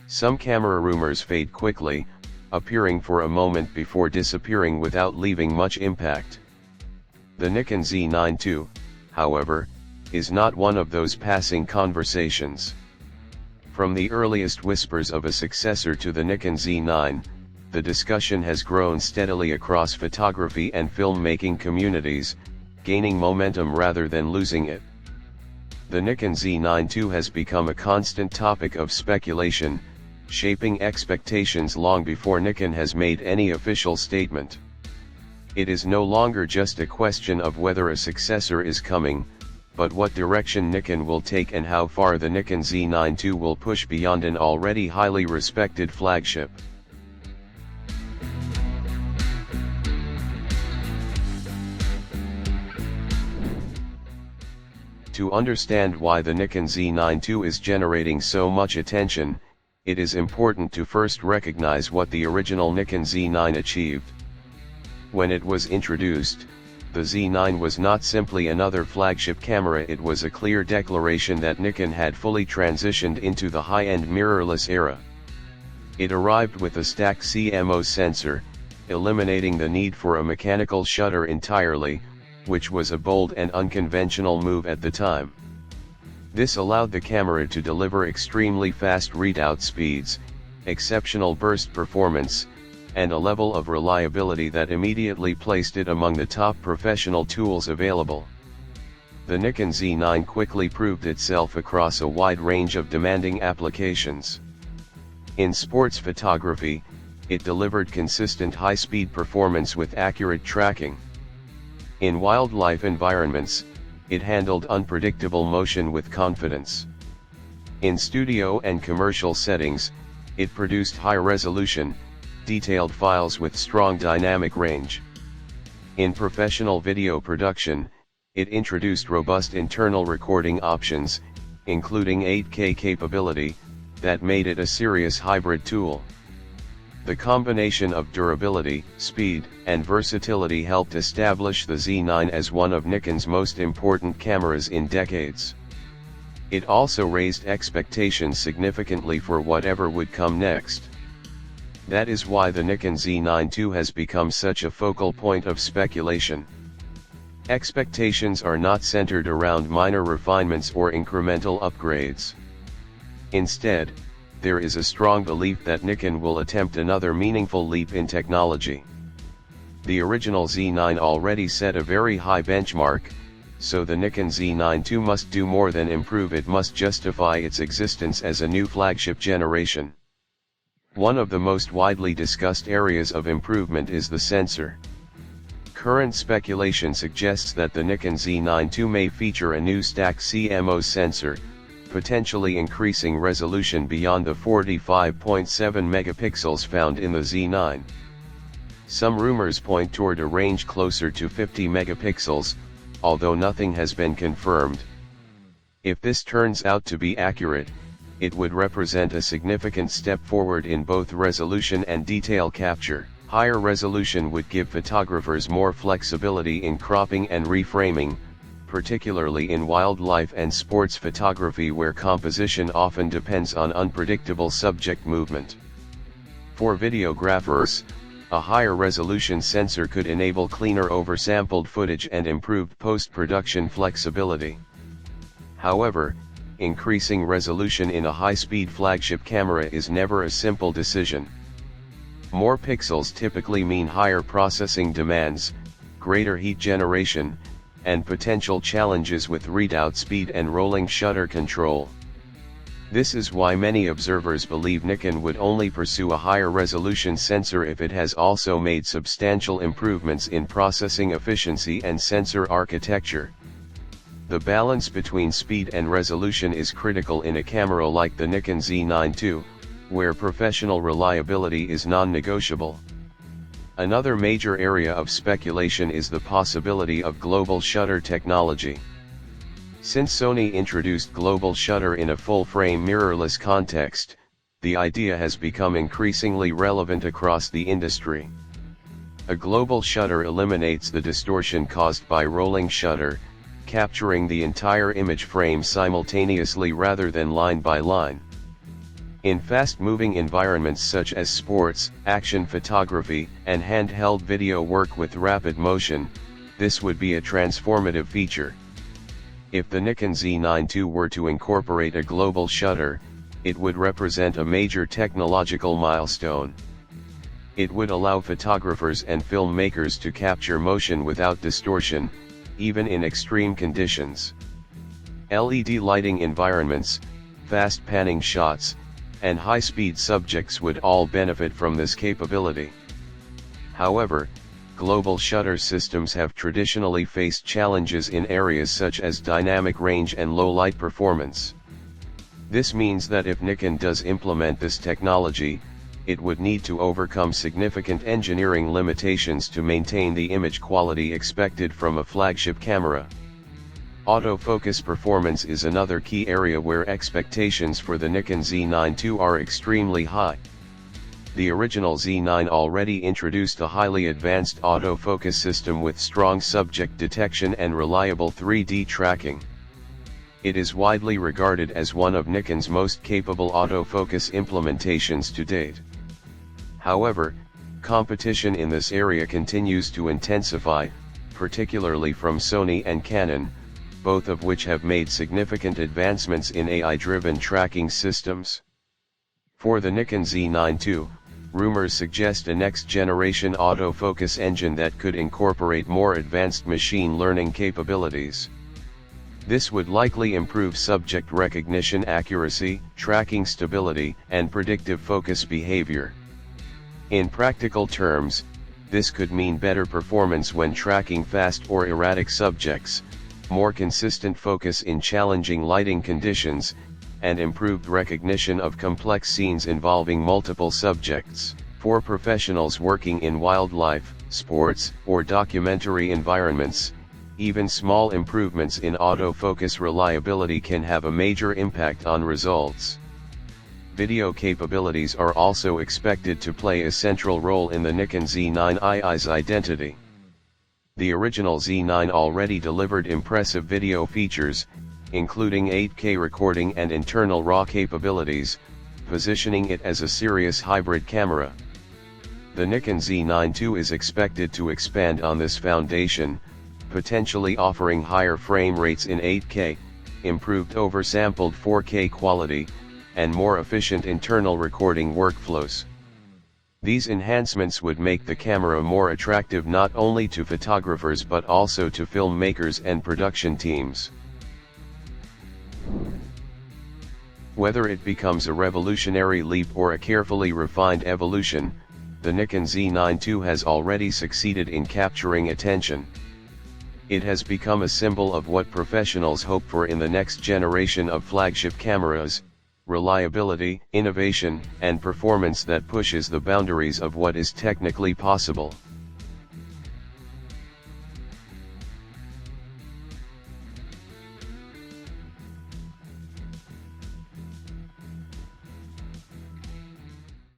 Some camera rumors fade quickly, appearing for a moment before disappearing without leaving much impact. The Nikon Z9 II, however, is not one of those passing conversations. From the earliest whispers of a successor to the Nikon Z9, the discussion has grown steadily across photography and filmmaking communities, gaining momentum rather than losing it. The Nikon Z9 II has become a constant topic of speculation, shaping expectations long before Nikon has made any official statement. It is no longer just a question of whether a successor is coming, but what direction Nikon will take and how far the Nikon Z9 II will push beyond an already highly respected flagship. To understand why the Nikon Z9 II is generating so much attention, it is important to first recognize what the original Nikon Z9 achieved. When it was introduced, the Z9 was not simply another flagship camera, it was a clear declaration that Nikon had fully transitioned into the high-end mirrorless era. It arrived with a stacked CMOS sensor, eliminating the need for a mechanical shutter entirely, which was a bold and unconventional move at the time. This allowed the camera to deliver extremely fast readout speeds, exceptional burst performance, and a level of reliability that immediately placed it among the top professional tools available. The Nikon Z9 quickly proved itself across a wide range of demanding applications. In sports photography, it delivered consistent high-speed performance with accurate tracking. In wildlife environments, it handled unpredictable motion with confidence. In studio and commercial settings, it produced high-resolution, detailed files with strong dynamic range. In professional video production, it introduced robust internal recording options, including 8K capability, that made it a serious hybrid tool. The combination of durability, speed, and versatility helped establish the Z9 as one of Nikon's most important cameras in decades. It also raised expectations significantly for whatever would come next. That is why the Nikon Z9 II has become such a focal point of speculation. Expectations are not centered around minor refinements or incremental upgrades. Instead, there is a strong belief that Nikon will attempt another meaningful leap in technology. The original Z9 already set a very high benchmark, so the Nikon Z9 II must do more than improve, it must justify its existence as a new flagship generation. One of the most widely discussed areas of improvement is the sensor. Current speculation suggests that the Nikon Z9 II may feature a new stacked CMOS sensor, potentially increasing resolution beyond the 45.7 megapixels found in the Z9. Some rumors point toward a range closer to 50 megapixels, although nothing has been confirmed. If this turns out to be accurate, it would represent a significant step forward in both resolution and detail capture. Higher resolution would give photographers more flexibility in cropping and reframing, particularly in wildlife and sports photography where composition often depends on unpredictable subject movement. For videographers, a higher resolution sensor could enable cleaner oversampled footage and improved post-production flexibility. However, increasing resolution in a high-speed flagship camera is never a simple decision. More pixels typically mean higher processing demands, greater heat generation, and potential challenges with readout speed and rolling shutter control. This is why many observers believe Nikon would only pursue a higher resolution sensor if it has also made substantial improvements in processing efficiency and sensor architecture. The balance between speed and resolution is critical in a camera like the Nikon Z9 II, where professional reliability is non-negotiable. Another major area of speculation is the possibility of global shutter technology. Since Sony introduced global shutter in a full-frame mirrorless context, the idea has become increasingly relevant across the industry. A global shutter eliminates the distortion caused by rolling shutter, capturing the entire image frame simultaneously rather than line by line. In fast-moving environments such as sports, action photography, and handheld video work with rapid motion, this would be a transformative feature. If the Nikon Z9 II were to incorporate a global shutter, it would represent a major technological milestone. It would allow photographers and filmmakers to capture motion without distortion, even in extreme conditions. LED lighting environments, fast panning shots, and high-speed subjects would all benefit from this capability. However, global shutter systems have traditionally faced challenges in areas such as dynamic range and low light performance. This means that if Nikon does implement this technology, it would need to overcome significant engineering limitations to maintain the image quality expected from a flagship camera. Autofocus performance is another key area where expectations for the Nikon Z9 II are extremely high. The original Z9 already introduced a highly advanced autofocus system with strong subject detection and reliable 3D tracking. It is widely regarded as one of Nikon's most capable autofocus implementations to date. However, competition in this area continues to intensify, particularly from Sony and Canon, both of which have made significant advancements in AI-driven tracking systems. For the Nikon Z9 II, rumors suggest a next-generation autofocus engine that could incorporate more advanced machine learning capabilities. This would likely improve subject recognition accuracy, tracking stability, and predictive focus behavior. In practical terms, this could mean better performance when tracking fast or erratic subjects, more consistent focus in challenging lighting conditions, and improved recognition of complex scenes involving multiple subjects. For professionals working in wildlife, sports, or documentary environments, even small improvements in autofocus reliability can have a major impact on results. Video capabilities are also expected to play a central role in the Nikon Z9 II's identity. The original Z9 already delivered impressive video features, including 8K recording and internal RAW capabilities, positioning it as a serious hybrid camera. The Nikon Z9 II is expected to expand on this foundation, potentially offering higher frame rates in 8K, improved oversampled 4K quality, and more efficient internal recording workflows. These enhancements would make the camera more attractive not only to photographers but also to filmmakers and production teams. Whether it becomes a revolutionary leap or a carefully refined evolution, the Nikon Z9 II has already succeeded in capturing attention. It has become a symbol of what professionals hope for in the next generation of flagship cameras: reliability, innovation, and performance that pushes the boundaries of what is technically possible.